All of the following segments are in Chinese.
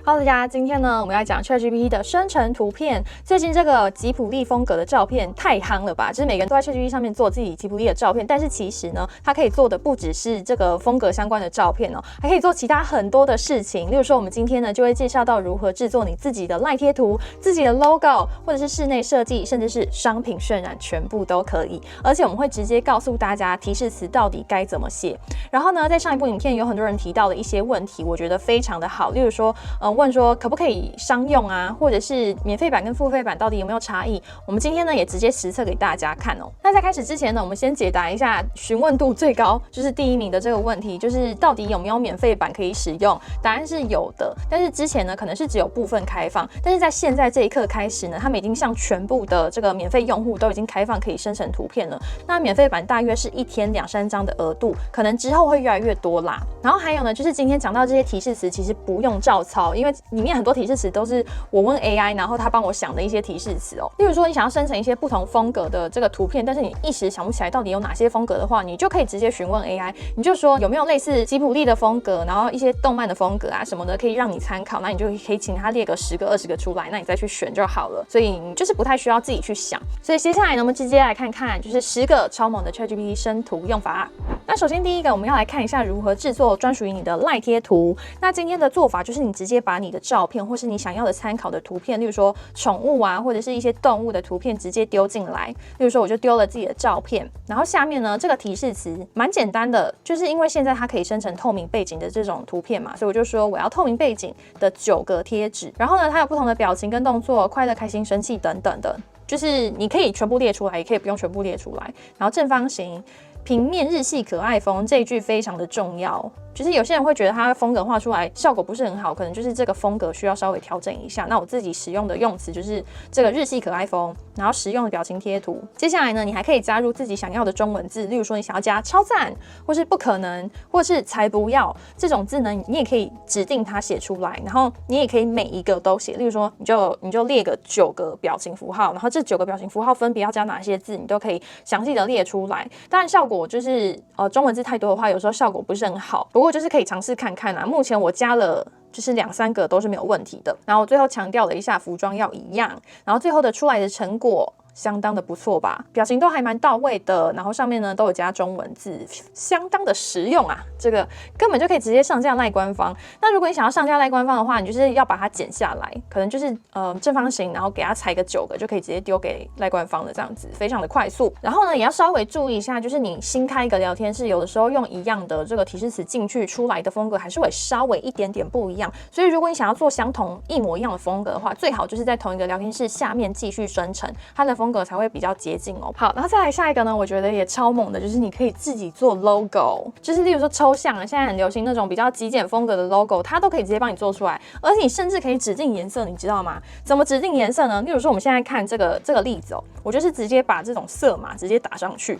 Hello， 大家，今天呢，我们要讲 ChatGPT 的生成图片。最近这个吉普力风格的照片太夯了吧？就是每个人都在 ChatGPT 上面做自己吉普力的照片，但是其实呢，它可以做的不只是这个风格相关的照片哦，还可以做其他很多的事情。例如说，我们今天呢就会介绍到如何制作你自己的赖贴图、自己的 logo， 或者是室内设计，甚至是商品渲染，全部都可以。而且我们会直接告诉大家提示词到底该怎么写。然后呢，在上一部影片有很多人提到的一些问题，我觉得非常的好。例如说，问说可不可以商用啊，或者是免费版跟付费版到底有没有差异？我们今天呢也直接实测给大家看哦。那在开始之前呢，我们先解答一下询问度最高，就是第一名的这个问题，就是到底有没有免费版可以使用？答案是有的，但是之前呢可能是只有部分开放，但是在现在这一刻开始呢，他们已经向全部的这个免费用户都已经开放可以生成图片了。那免费版大约是1天2-3张的额度，可能之后会越来越多啦。然后还有呢，就是今天讲到这些提示词，其实不用照抄，因为里面很多提示词都是我问 AI， 然后他帮我想的一些提示词哦。例如说，你想要生成一些不同风格的这个图片，但是你一时想不起来到底有哪些风格的话，你就可以直接询问 AI， 你就说有没有类似吉普力的风格，然后一些动漫的风格啊什么的，可以让你参考。那你就可以请他列个10个、20个出来，那你再去选就好了。所以你就是不太需要自己去想。所以接下来呢，我们直接来看看就是10个超猛的 ChatGPT 生图用法。那首先第一个，我们要来看一下如何制作专属于你的赖贴图。那今天的做法就是你直接把你的照片或是你想要的参考的图片，例如说宠物啊，或者是一些动物的图片直接丢进来。例如说我就丢了自己的照片，然后下面呢这个提示词蛮简单的，就是因为现在它可以生成透明背景的这种图片嘛，所以我就说我要透明背景的9格贴纸。然后呢，它有不同的表情跟动作，快乐、开心、生气等等的，就是你可以全部列出来，也可以不用全部列出来。然后正方形、平面、日系可爱风这一句非常的重要，就是有些人会觉得它风格画出来效果不是很好，可能就是这个风格需要稍微调整一下。那我自己使用的用词就是这个日系可爱风，然后实用的表情贴图。接下来呢，你还可以加入自己想要的中文字，例如说你想要加超赞，或是不可能，或是才不要这种字呢，你也可以指定它写出来，然后你也可以每一个都写。例如说，你就列个9个表情符号，然后这9个表情符号分别要加哪些字，你都可以详细的列出来。当然效果就是中文字太多的话，有时候效果不是很好。不过就是可以尝试看看啊。目前我加了就是2-3个都是没有问题的。然后我最后强调了一下服装要一样，然后最后的出来的成果相当的不错吧，表情都还蛮到位的，然后上面呢都有加中文字，相当的实用啊，这个根本就可以直接上架赖官方。那如果你想要上架赖官方的话，你就是要把它剪下来，可能就是正方形，然后给它裁个9个，就可以直接丢给赖官方的，这样子非常的快速。然后呢，也要稍微注意一下，就是你新开一个聊天室，有的时候用一样的这个提示词进去，出来的风格还是会稍微一点点不一样。所以如果你想要做相同一模一样的风格的话，最好就是在同一个聊天室下面继续生成，它的风格才会比较接近哦。好，然后再来下一个呢，我觉得也超猛的，就是你可以自己做 logo， 就是例如说抽象啊，现在很流行那种比较极简风格的 logo， 它都可以直接帮你做出来，而且你甚至可以指定颜色，你知道吗？怎么指定颜色呢？例如说我们现在看这个例子哦，我就是直接把这种色码直接打上去。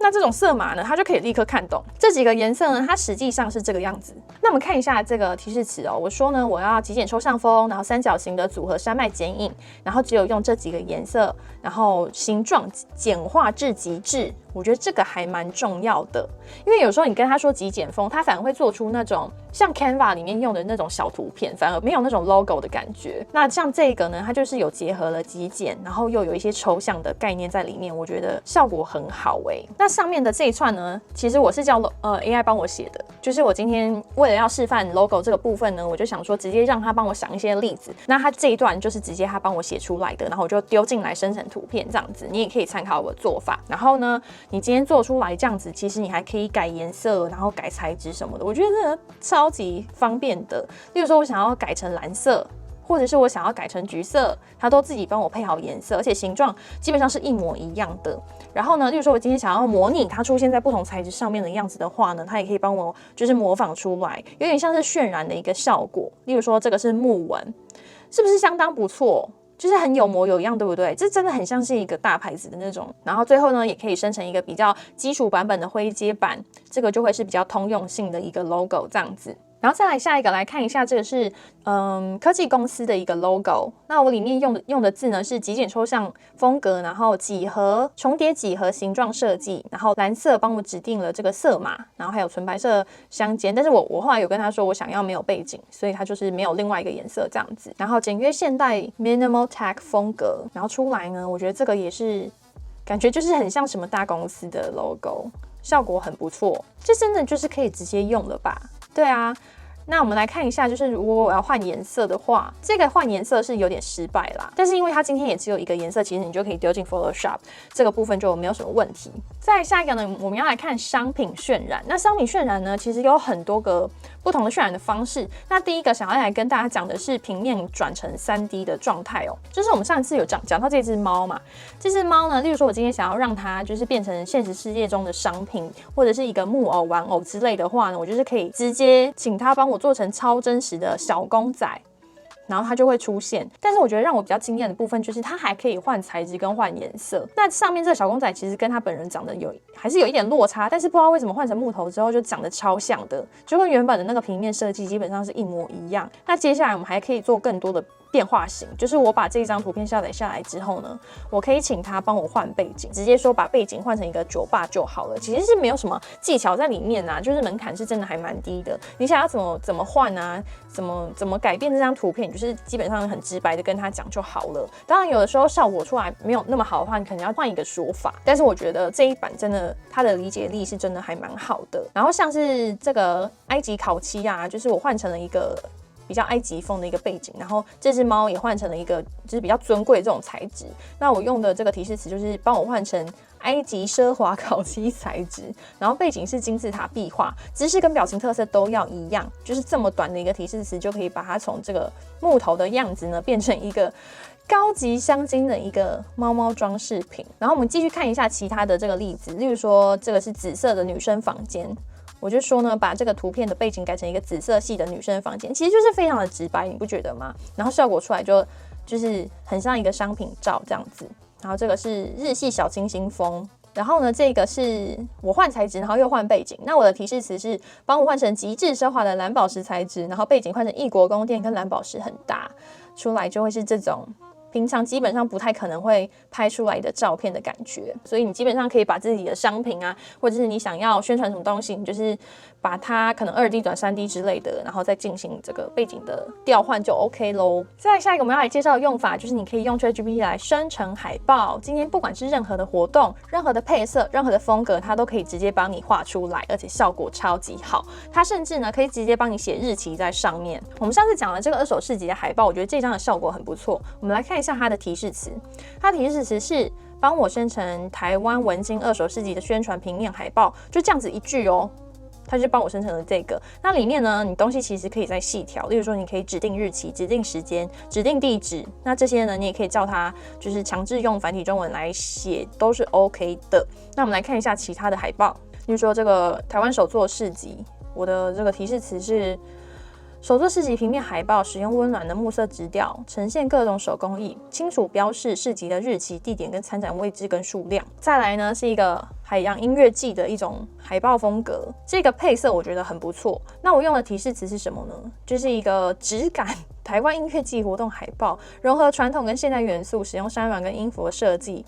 那这种色码呢，它就可以立刻看懂这几个颜色呢，它实际上是这个样子。那我们看一下这个提示词哦，我说呢，我要极简抽象风，然后三角形的组合山脉剪影，然后只有用这几个颜色，然后形状简化至极致。我觉得这个还蛮重要的，因为有时候你跟他说极简风，他反而会做出那种像 Canva 里面用的那种小图片，反而没有那种 logo 的感觉。那像这个呢，它就是有结合了极简，然后又有一些抽象的概念在里面，我觉得效果很好那上面的这一串呢，其实我是叫AI 帮我写的，就是我今天为了要示范 logo 这个部分呢，我就想说直接让他帮我想一些例子。那他这一段就是直接他帮我写出来的，然后我就丢进来生成图片这样子，你也可以参考我的做法。然后呢，你今天做出来这样子，其实你还可以改颜色，然后改材质什么的，我觉得这个超级方便的。例如说我想要改成蓝色，或者是我想要改成橘色，它都自己帮我配好颜色，而且形状基本上是一模一样的。然后呢，例如说我今天想要模拟它出现在不同材质上面的样子的话呢，它也可以帮我就是模仿出来，有点像是渲染的一个效果。例如说这个是木纹，是不是相当不错？就是很有模有样，对不对？这真的很像是一个大牌子的那种。然后最后呢，也可以生成一个比较基础版本的灰阶版，这个就会是比较通用性的一个 logo 这样子。然后再来下一个来看一下，这个是科技公司的一个 logo。那我里面用的字呢是极简抽象风格，然后重叠几何形状设计，然后蓝色帮我指定了这个色码，然后还有纯白色相间。但是我后来有跟他说我想要没有背景，所以他就是没有另外一个颜色这样子。然后简约现代 minimal tech 风格，然后出来呢，我觉得这个也是感觉就是很像什么大公司的 logo， 效果很不错。这真的就是可以直接用了吧？对啊，那我们来看一下，就是如果我要换颜色的话，这个换颜色是有点失败啦。但是因为它今天也只有一个颜色，其实你就可以丢进 Photoshop， 这个部分就没有什么问题。再下一个呢，我们要来看商品渲染。那商品渲染呢，其实有很多个不同的渲染的方式。那第一个想要来跟大家讲的是平面转成 3D 的状态哦，就是我们上次有讲到这只猫嘛，这只猫呢，例如说我今天想要让它就是变成现实世界中的商品，或者是一个木偶、玩偶之类的话呢，我就是可以直接请它帮我做成超真实的小公仔。然后它就会出现，但是我觉得让我比较惊艳的部分就是它还可以换材质跟换颜色。那上面这个小公仔其实跟它本人长得还是有一点落差，但是不知道为什么换成木头之后就长得超像的，就跟原本的那个平面设计基本上是一模一样。那接下来我们还可以做更多的变化型，就是我把这张图片下载下来之后呢，我可以请他帮我换背景，直接说把背景换成一个酒吧就好了。其实是没有什么技巧在里面啊，就是门槛是真的还蛮低的。你想要怎么换啊，怎么改变这张图片，就是基本上很直白的跟他讲就好了。当然有的时候效果出来没有那么好的话，你可能要换一个说法。但是我觉得这一版真的它的理解力是真的还蛮好的。然后像是这个埃及烤漆啊，就是我换成了一个比较埃及风的一个背景，然后这只猫也换成了一个就是比较尊贵的这种材质。那我用的这个提示词就是帮我换成埃及奢华烤漆材质，然后背景是金字塔壁画，姿势跟表情特色都要一样，就是这么短的一个提示词就可以把它从这个木头的样子呢变成一个高级镶金的一个猫猫装饰品。然后我们继续看一下其他的这个例子，例如说这个是紫色的女生房间。我就说呢，把这个图片的背景改成一个紫色系的女生房间，其实就是非常的直白，你不觉得吗？然后效果出来就是很像一个商品照这样子。然后这个是日系小清新风，然后呢，这个是我换材质，然后又换背景。那我的提示词是帮我换成极致奢华的蓝宝石材质，然后背景换成异国宫殿跟蓝宝石很搭，出来就会是这种平常基本上不太可能会拍出来的照片的感觉。所以你基本上可以把自己的商品啊，或者是你想要宣传什么东西，你就是把它可能2D 转3D 之类的，然后再进行这个背景的调换就 OK 咯。再来下一个我们要来介绍的用法，就是你可以用 ChatGPT 来生成海报。今天不管是任何的活动、任何的配色、任何的风格，它都可以直接帮你画出来，而且效果超级好。它甚至呢可以直接帮你写日期在上面。我们上次讲了这个二手市集的海报，我觉得这张的效果很不错。我们来看一下它的提示词，它的提示词是帮我生成台湾文青二手市集的宣传平面海报，就这样子一句哦。它就帮我生成了这个。那里面呢，你东西其实可以再细调，例如说你可以指定日期、指定时间、指定地址。那这些呢，你也可以叫它就是强制用繁体中文来写，都是 OK 的。那我们来看一下其他的海报，例如说这个台湾手作市集，我的这个提示词是手作市集平面海报，使用温暖的木色直调，呈现各种手工艺，清楚标示市集的日期、地点跟参展位置跟数量。再来呢，是一个海洋音乐季的一种海报风格，这个配色我觉得很不错。那我用的提示词是什么呢？就是一个质感台湾音乐季活动海报，融合传统跟现代元素，使用山峦跟音符的设计，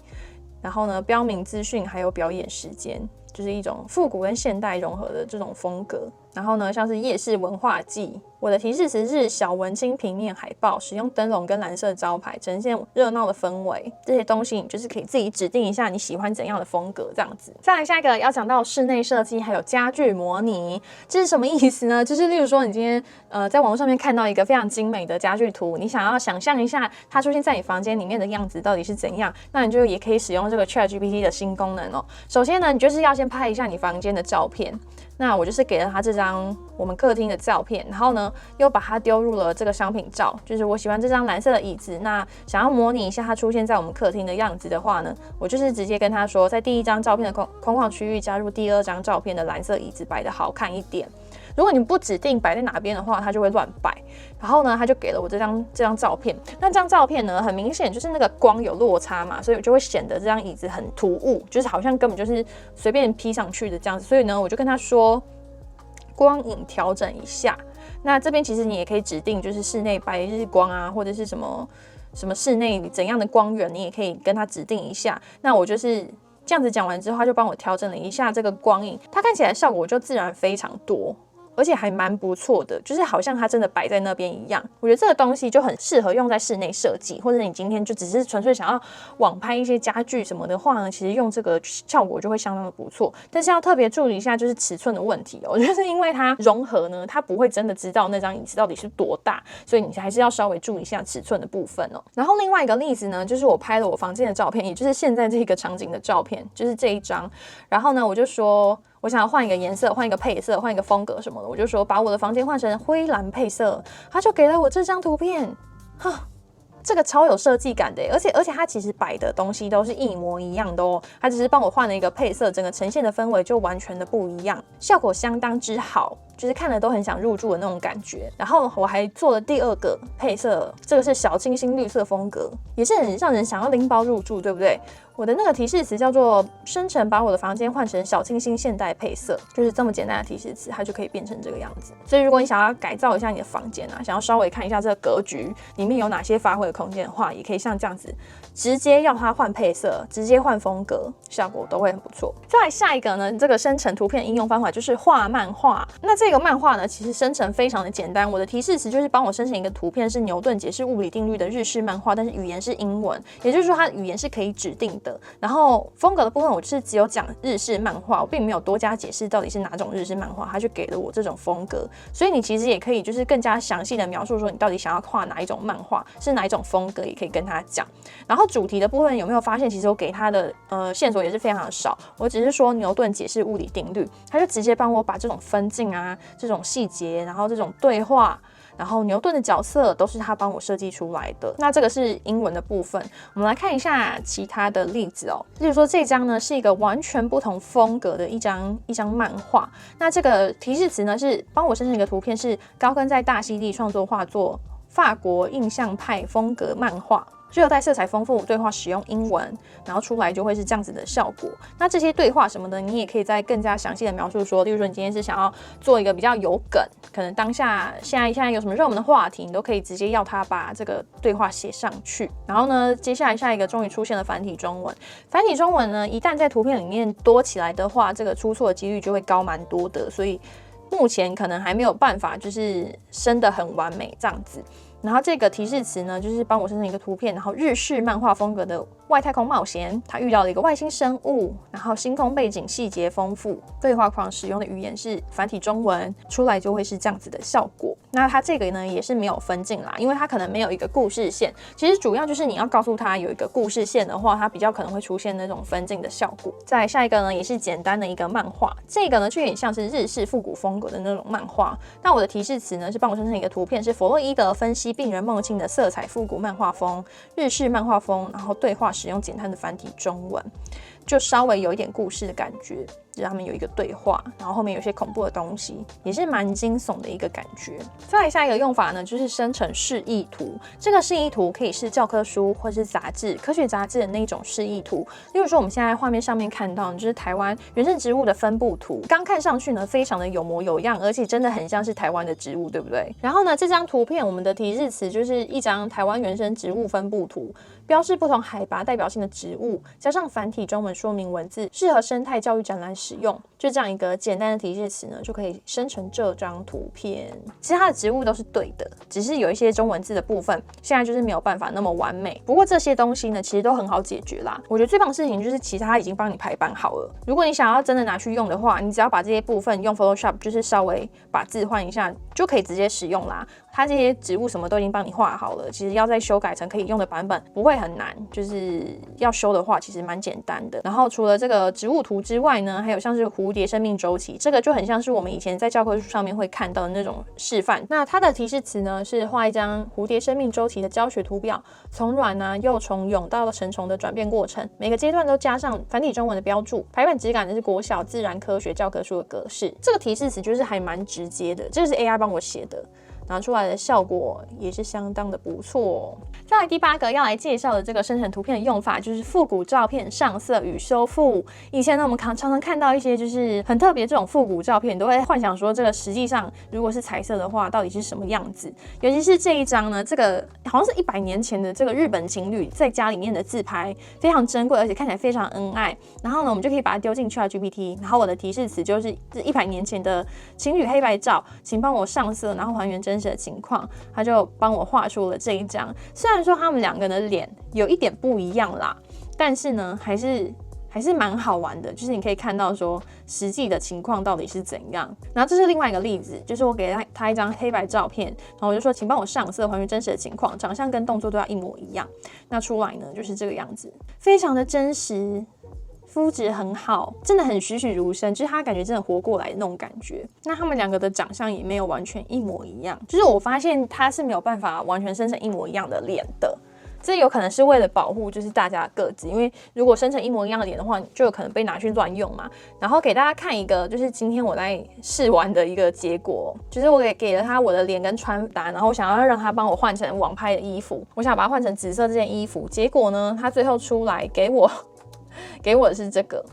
然后呢，标明资讯还有表演时间，就是一种复古跟现代融合的这种风格。然后呢，像是夜市文化季，我的提示词是小文青平面海报，使用灯笼跟蓝色招牌，呈现热闹的氛围。这些东西你就是可以自己指定一下你喜欢怎样的风格，这样子。再来下一个要讲到室内设计还有家具模拟，这是什么意思呢？就是例如说你今天在网络上面看到一个非常精美的家具图，你想要想象一下它出现在你房间里面的样子到底是怎样，那你就也可以使用这个 ChatGPT 的新功能哦。首先呢，你就是要先拍一下你房间的照片。那我就是给了他这张我们客厅的照片，然后呢又把它丢入了这个商品照，就是我喜欢这张蓝色的椅子，那想要模拟一下它出现在我们客厅的样子的话呢，我就是直接跟他说，在第一张照片的空旷区域加入第二张照片的蓝色椅子，摆得好看一点。如果你不指定摆在哪边的话，它就会乱摆。然后呢，他就给了我这张照片。那这张照片呢，很明显就是那个光有落差嘛，所以我就会显得这张椅子很突兀，就是好像根本就是随便 P 上去的这样子。所以呢，我就跟他说，光影调整一下。那这边其实你也可以指定就是室内白日光啊，或者是什么室内怎样的光源，你也可以跟它指定一下。那我就是这样子讲完之后，他就帮我调整了一下这个光影，它看起来效果就自然非常多。而且还蛮不错的，就是好像它真的摆在那边一样。我觉得这个东西就很适合用在室内设计，或者你今天就只是纯粹想要网拍一些家具什么的话呢，其实用这个效果就会相当的不错。但是要特别注意一下，就是尺寸的问题哦，就是因为它融合呢，它不会真的知道那张椅子到底是多大，所以你还是要稍微注意一下尺寸的部分哦。然后另外一个例子呢，就是我拍了我房间的照片，也就是现在这个场景的照片，就是这一张。然后呢，我就说，我想要换一个颜色，换一个配色，换一个风格什么的，我就说把我的房间换成灰蓝配色，他就给了我这张图片，哈，这个超有设计感的，而且它其实摆的东西都是一模一样的哦，它只是帮我换了一个配色，整个呈现的氛围就完全的不一样，效果相当之好，就是看了都很想入住的那种感觉。然后我还做了第二个配色，这个是小清新绿色风格，也是很让人想要拎包入住，对不对？我的那个提示词叫做生成把我的房间换成小清新现代配色，就是这么简单的提示词，它就可以变成这个样子。所以如果你想要改造一下你的房间啊，想要稍微看一下这个格局里面有哪些发挥的空间的话，也可以像这样子直接要它换配色，直接换风格，效果都会很不错。再来下一个呢，这个生成图片应用方法就是画漫画。那这个漫画呢，其实生成非常的简单，我的提示词就是帮我生成一个图片，是牛顿解释物理定律的日式漫画，但是语言是英文，也就是说它的语言是可以指定的。然后风格的部分，我就是只有讲日式漫画，我并没有多加解释到底是哪种日式漫画，它就给了我这种风格。所以你其实也可以就是更加详细的描述说你到底想要画哪一种漫画，是哪一种风格，也可以跟他讲。然后主题的部分有没有发现，其实我给他的线索也是非常的少，我只是说牛顿解释物理定律，他就直接帮我把这种分镜啊、这种细节，然后这种对话。然后牛顿的角色都是他帮我设计出来的。那这个是英文的部分，我们来看一下其他的例子哦。例如说这张呢是一个完全不同风格的一张漫画。那这个提示词呢是帮我生成一个图片，是高更在大溪地创作画作法国印象派风格漫画。热带色彩丰富，对话使用英文，然后出来就会是这样子的效果。那这些对话什么的，你也可以再更加详细的描述说，例如说你今天是想要做一个比较有梗，可能当下现在有什么热门的话题，你都可以直接要他把这个对话写上去。然后呢，接下来下一个终于出现了繁体中文。繁体中文呢，一旦在图片里面多起来的话，这个出错的几率就会高蛮多的，所以目前可能还没有办法就是生得很完美这样子。然后这个提示词呢，就是帮我生成一个图片，然后日式漫画风格的外太空冒险，它遇到了一个外星生物，然后星空背景细节丰富，对话框使用的语言是繁体中文，出来就会是这样子的效果。那它这个呢也是没有分镜啦，因为它可能没有一个故事线，其实主要就是你要告诉它有一个故事线的话，它比较可能会出现那种分镜的效果。再来下一个呢，也是简单的一个漫画，这个呢就有点像是日式复古风格的那种漫画。那我的提示词呢是帮我生成一个图片，是弗洛伊德分析病人梦境的色彩复古漫画风，日式漫画风，然后对话使用简单的繁体中文，就稍微有一点故事的感觉，就是他们有一个对话，然后后面有些恐怖的东西，也是蛮惊悚的一个感觉。再来下一个用法呢，就是生成示意图。这个示意图可以是教科书或是杂志、科学杂志的那种示意图。例如说我们现在画面上面看到，就是台湾原生植物的分布图，刚看上去呢非常的有模有样，而且真的很像是台湾的植物，对不对？然后呢，这张图片我们的提示词就是一张台湾原生植物分布图，标示不同海拔代表性的植物，加上繁体中文说明文字，适合生态教育展览使用。就这样一个简单的提示词呢，就可以生成这张图片。其实它的植物都是对的，只是有一些中文字的部分，现在就是没有办法那么完美。不过这些东西呢，其实都很好解决啦。我觉得最棒的事情就是，其实它已经帮你排版好了。如果你想要真的拿去用的话，你只要把这些部分用 Photoshop， 就是稍微把字换一下，就可以直接使用啦。它这些植物什么都已经帮你画好了，其实要再修改成可以用的版本不会很难，就是要修的话其实蛮简单的。然后除了这个植物图之外呢，还有像是蝴蝶生命周期，这个就很像是我们以前在教科书上面会看到的那种示范。那它的提示词呢是画一张蝴蝶生命周期的教学图表，从卵啊、幼虫、蛹到成虫的转变过程，每个阶段都加上繁体中文的标注，排版质感的是国小自然科学教科书的格式。这个提示词就是还蛮直接的，这个是 AI 帮我写的。拿出来的效果也是相当的不错。再来第8个要来介绍的这个生成图片的用法，就是复古照片上色与修复。以前呢，我们常常看到一些就是很特别这种复古照片，都会幻想说这个实际上如果是彩色的话，到底是什么样子。尤其是这一张呢，这个好像是100年前的这个日本情侣在家里面的自拍，非常珍贵，而且看起来非常恩爱。然后呢，我们就可以把它丢进 ChatGPT， 然后我的提示词就是100年前的情侣黑白照，请帮我上色，然后还原真实的情况。他就帮我画出了这一张。虽然说他们2个的脸有一点不一样啦，但是呢，还是蛮好玩的，就是你可以看到说实际的情况到底是怎样。然后这是另外一个例子，就是我给他一张黑白照片，然后我就说请帮我上色，还原真实的情况，长相跟动作都要一模一样。那出来呢就是这个样子，非常的真实。肤质很好，真的很栩栩如生，就是他感觉真的活过来的那种感觉。那他们2个的长相也没有完全一模一样，就是我发现他是没有办法完全生成一模一样的脸的。这有可能是为了保护就是大家的个子，因为如果生成一模一样的脸的话，就有可能被拿去乱用嘛。然后给大家看一个，就是今天我在试玩的一个结果，就是我给了他我的脸跟穿搭，然后我想要让他帮我换成网拍的衣服，我想把它换成紫色这件衣服，结果呢，他最后出来给我的是这个。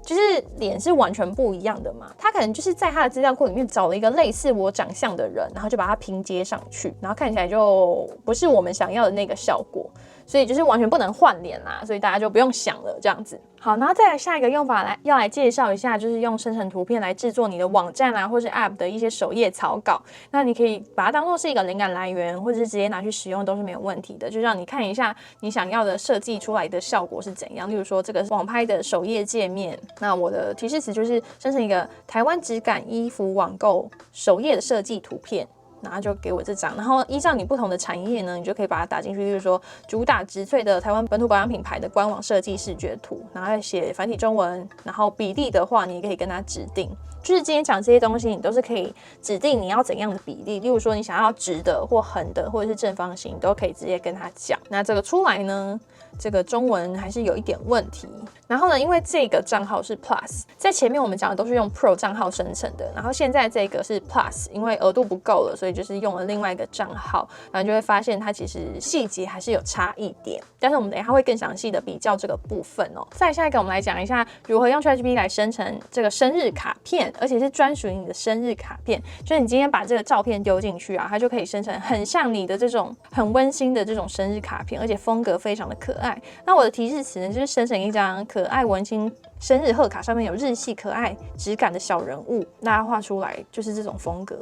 就是脸是完全不一样的嘛，他可能就是在他的资料库里面找了一个类似我长相的人，然后就把它拼接上去，然后看起来就不是我们想要的那个效果，所以就是完全不能换脸啦，所以大家就不用想了这样子。好，然后再来下一个用法要来介绍一下，就是用生成图片来制作你的网站啊，或是 App 的一些首页草稿。那你可以把它当做是一个灵感来源，或者是直接拿去使用都是没有问题的，就让你看一下你想要的设计出来的效果是怎样。例如说这个网拍的首页界面，那我的提示词就是生成一个台湾质感衣服网购首页的设计图片。然后就给我这张，然后依照你不同的产业呢，你就可以把它打进去。例如说，主打植萃的台湾本土保养品牌的官网设计视觉图，然后写繁体中文，然后比例的话，你也可以跟它指定。就是今天讲这些东西，你都是可以指定你要怎样的比例。例如说，你想要直的或横的，或者是正方形，你都可以直接跟他讲。那这个出来呢？这个中文还是有一点问题。然后呢，因为这个账号是 Plus， 在前面我们讲的都是用 Pro 账号生成的，然后现在这个是 Plus， 因为额度不够了，所以就是用了另外一个账号，然后就会发现它其实细节还是有差一点。但是我们等一下会更详细的比较这个部分哦。再下一个，我们来讲一下如何用 ChatGPT 来生成这个生日卡片，而且是专属于你的生日卡片。就是你今天把这个照片丢进去啊，它就可以生成很像你的这种很温馨的这种生日卡片，而且风格非常的可爱。那我的提示词呢，就是生成一张可爱文青生日贺卡，上面有日系可爱质感的小人物，大家画出来就是这种风格。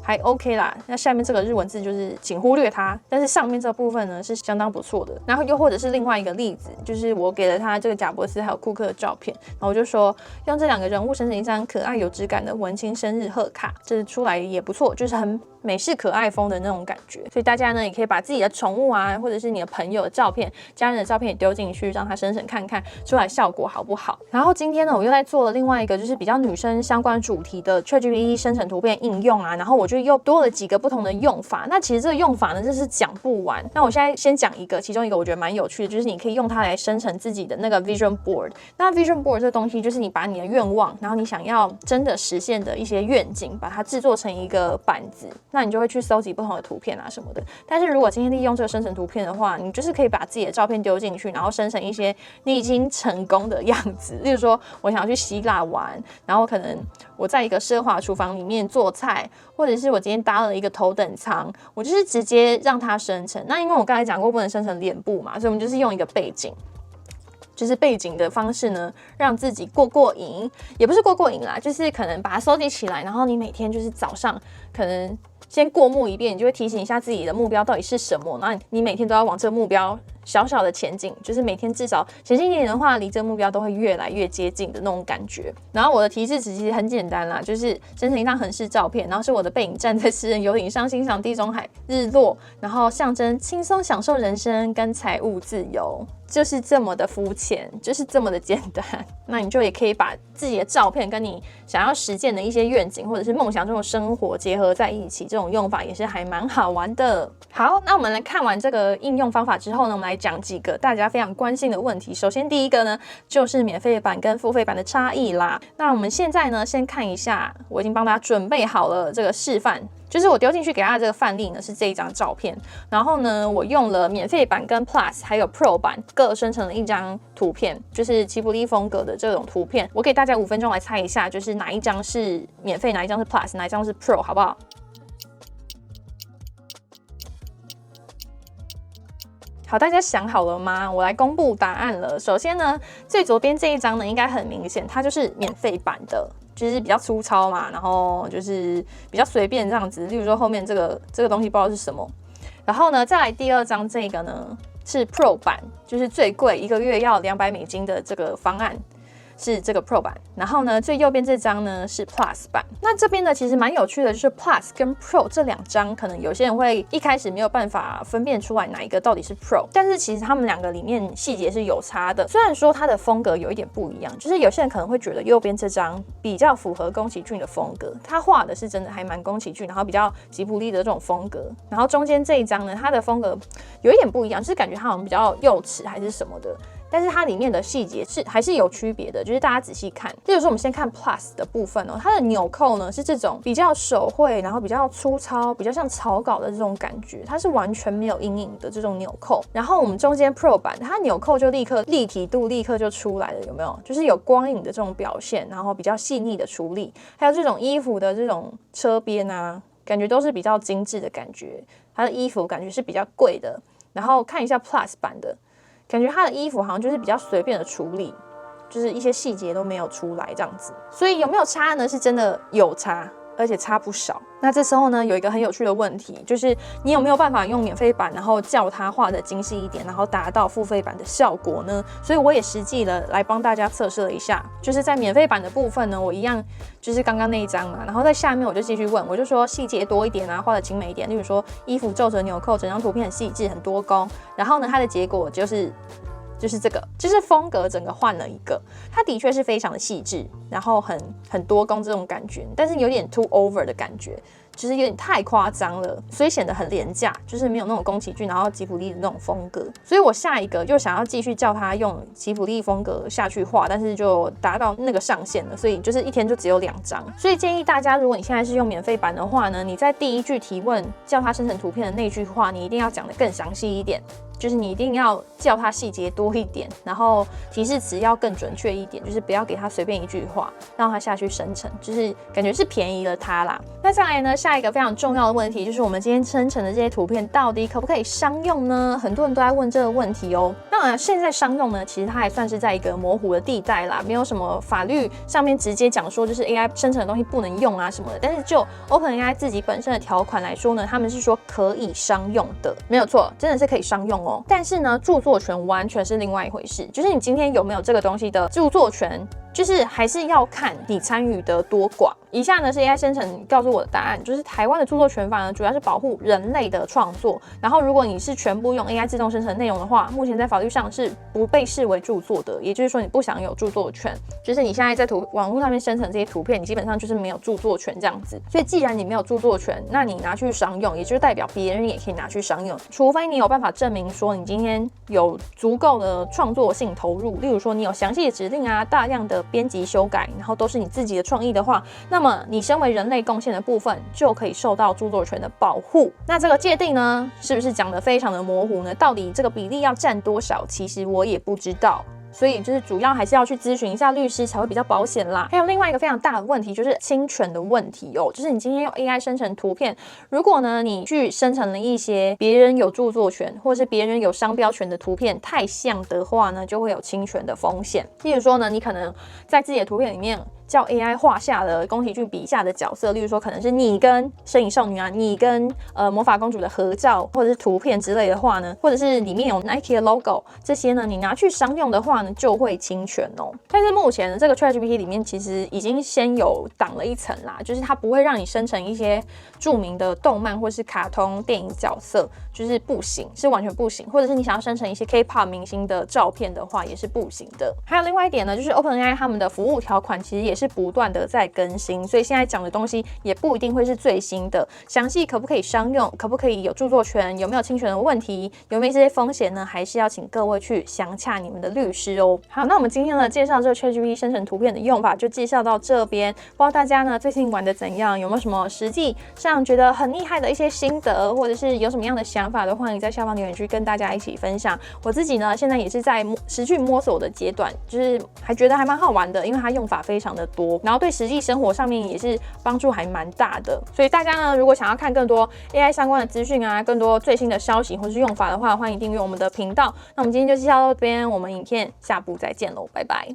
还 OK 啦，那下面这个日文字就是请忽略它，但是上面这部分呢是相当不错的。然后又或者是另外一个例子，就是我给了他这个贾伯斯还有库克的照片，然后我就说用这2个人物生成一张可爱有质感的文青生日贺卡，这出来也不错，就是很美式可爱风的那种感觉。所以大家呢也可以把自己的宠物啊，或者是你的朋友的照片、家人的照片也丢进去，让它生成看看出来效果好不好。然后今天呢，我又在做了另外一个就是比较女生相关主题的 ChatGPT 生成图片应用啊，然后我就又多了几个不同的用法。那其实这个用法呢，真是讲不完。那我现在先讲一个，其中一个我觉得蛮有趣的，就是你可以用它来生成自己的那个 Vision Board。那 Vision Board 这个东西，就是你把你的愿望，然后你想要真的实现的一些愿景，把它制作成一个板子，那你就会去搜集不同的图片啊什么的。但是如果今天利用这个生成图片的话，你就是可以把自己的照片丢进去，然后生成一些你已经成功的样子。例如说，我想要去希腊玩，然后可能我在一个奢华厨房里面做菜，或者是我今天搭了一个头等舱，我就是直接让它生成。那因为我刚才讲过不能生成脸部嘛，所以我们就是用一个背景。就是背景的方式呢，让自己过瘾，也不是过瘾啦，就是可能把它收集起来，然后你每天就是早上可能先过目一遍，你就会提醒一下自己的目标到底是什么，然后你每天都要往这个目标小小的前进，就是每天至少前进一点的话，离这个目标都会越来越接近的那种感觉。然后我的提示词其实很简单啦，就是生成一张横式照片，然后是我的背影站在私人游艇上欣赏地中海日落，然后象征轻松享受人生跟财务自由。就是这么的肤浅，就是这么的简单。那你就也可以把自己的照片跟你想要实践的一些愿景或者是梦想中的生活结合在一起，这种用法也是还蛮好玩的。好，那我们来看完这个应用方法之后呢，我们来讲几个大家非常关心的问题。首先第一个呢，就是免费版跟付费版的差异啦。那我们现在呢，先看一下，我已经帮大家准备好了这个示范。就是我丢进去给他的这个范例呢是这一张照片，然后呢我用了免费版跟 Plus 还有 Pro 版各生成了一张图片，就是吉卜力风格的这种图片。我给大家5分钟来猜一下，就是哪一张是免费，哪一张是 Plus， 哪一张是 Pro， 好不好？好，大家想好了吗？我来公布答案了。首先呢，最左边这一张呢，应该很明显，它就是免费版的，就是比较粗糙嘛，然后就是比较随便这样子。例如说后面这个东西不知道是什么。然后呢，再来第2张这个呢是 Pro 版，就是最贵，1个月要$200的这个方案。是这个 Pro 版，然后呢，最右边这张呢是 Plus 版。那这边呢，其实蛮有趣的，就是 Plus 跟 Pro 这2张，可能有些人会一开始没有办法分辨出来哪一个到底是 Pro， 但是其实他们2个里面细节是有差的。虽然说它的风格有一点不一样，就是有些人可能会觉得右边这张比较符合宫崎骏的风格，他画的是真的还蛮宫崎骏，然后比较吉卜力的这种风格。然后中间这一张呢，它的风格有一点不一样，就是感觉它好像比较幼齿还是什么的。但是它里面的细节还是有区别的，就是大家仔细看。例如说，我们先看 Plus 的部分哦，它的纽扣呢是这种比较手绘，然后比较粗糙，比较像草稿的这种感觉，它是完全没有阴影的这种纽扣。然后我们中间 Pro 版，它纽扣就立刻立体度立刻就出来了，有没有？就是有光影的这种表现，然后比较细腻的处理，还有这种衣服的这种车边啊，感觉都是比较精致的感觉。它的衣服感觉是比较贵的。然后看一下 Plus 版的。感觉他的衣服好像就是比较随便的处理，就是一些细节都没有出来这样子。所以有没有差呢？是真的有差，而且差不少。那这时候呢，有一个很有趣的问题，就是你有没有办法用免费版，然后叫它画的精细一点，然后达到付费版的效果呢？所以我也实际的来帮大家测试了一下，就是在免费版的部分呢，我一样就是刚刚那一张嘛，然后在下面我就继续问，我就说细节多一点啊，画的精美一点，例如说衣服皱褶纽扣，整张图片很细致，很多工，然后呢，它的结果就是这个，就是风格整个换了一个，它的确是非常的细致，然后很多工这种感觉，但是有点 too over 的感觉，就是有点太夸张了，所以显得很廉价，就是没有那种宫崎骏然后吉卜力的那种风格。所以我下一个又想要继续叫他用吉卜力风格下去画，但是就达到那个上限了，所以就是一天就只有2张。所以建议大家，如果你现在是用免费版的话呢，你在第1句提问叫他生成图片的那句话，你一定要讲得更详细一点。就是你一定要叫它细节多一点，然后提示词要更准确一点，就是不要给它随便一句话，让它下去生成，就是感觉是便宜了它啦。那再来呢，下一个非常重要的问题就是我们今天生成的这些图片到底可不可以商用呢？很多人都在问这个问题哦。那现在商用呢，其实它还算是在一个模糊的地带啦，没有什么法律上面直接讲说就是 AI 生成的东西不能用啊什么的。但是就 OpenAI 自己本身的条款来说呢，他们是说可以商用的，没有错，真的是可以商用哦。但是呢，著作权完全是另外一回事，就是你今天有没有这个东西的著作权，就是还是要看你参与的多寡。以下呢是 AI 生成告诉我的答案，就是台湾的著作权法呢，主要是保护人类的创作。然后如果你是全部用 AI 自动生成内容的话，目前在法律上是不被视为著作的，也就是说你不享有著作权，就是你现在在网络上面生成这些图片，你基本上就是没有著作权这样子。所以既然你没有著作权，那你拿去商用，也就是代表别人也可以拿去商用，除非你有办法证明说你今天有足够的创作性投入，例如说你有详细的指令啊，大量的编辑修改，然后都是你自己的创意的话，那么你身为人类贡献的部分就可以受到著作权的保护。那这个界定呢，是不是讲得非常的模糊呢？到底这个比例要占多少，其实我也不知道。所以就是主要还是要去咨询一下律师才会比较保险啦。还有另外一个非常大的问题就是侵权的问题哦，就是你今天用 AI 生成图片，如果呢你去生成了一些别人有著作权或是别人有商标权的图片太像的话呢，就会有侵权的风险。例如说呢，你可能在自己的图片里面叫 AI 画下了宫崎骏笔下的角色，例如说可能是你跟身影少女啊，你跟魔法公主的合照或者是图片之类的话呢，或者是里面有 Nike 的 logo， 这些呢你拿去商用的话呢就会侵权哦。但是目前呢这个 ChatGPT 里面其实已经先有挡了一层啦，就是它不会让你生成一些著名的动漫或是卡通电影角色，就是不行，是完全不行。或者是你想要生成一些 K-pop 明星的照片的话也是不行的。还有另外一点呢，就是 OpenAI 他们的服务条款其实也是不断的在更新，所以现在讲的东西也不一定会是最新的。详细可不可以商用，可不可以有著作权，有没有侵权的问题，有没有这些风险呢？还是要请各位去详洽你们的律师哦。好，那我们今天呢介绍这个 ChatGPT 生成图片的用法就介绍到这边，不知道大家呢最近玩的怎样，有没有什么实际上觉得很厉害的一些心得，或者是有什么样的想法的，欢迎在下方留言区跟大家一起分享。我自己呢现在也是在持续摸索的阶段，就是还觉得还蛮好玩的，因为它用法非常的多，然后对实际生活上面也是帮助还蛮大的。所以大家呢如果想要看更多 AI 相关的资讯啊，更多最新的消息或是用法的话，欢迎订阅我们的频道。那我们今天就介绍到这边，我们影片下部再见喽，拜拜。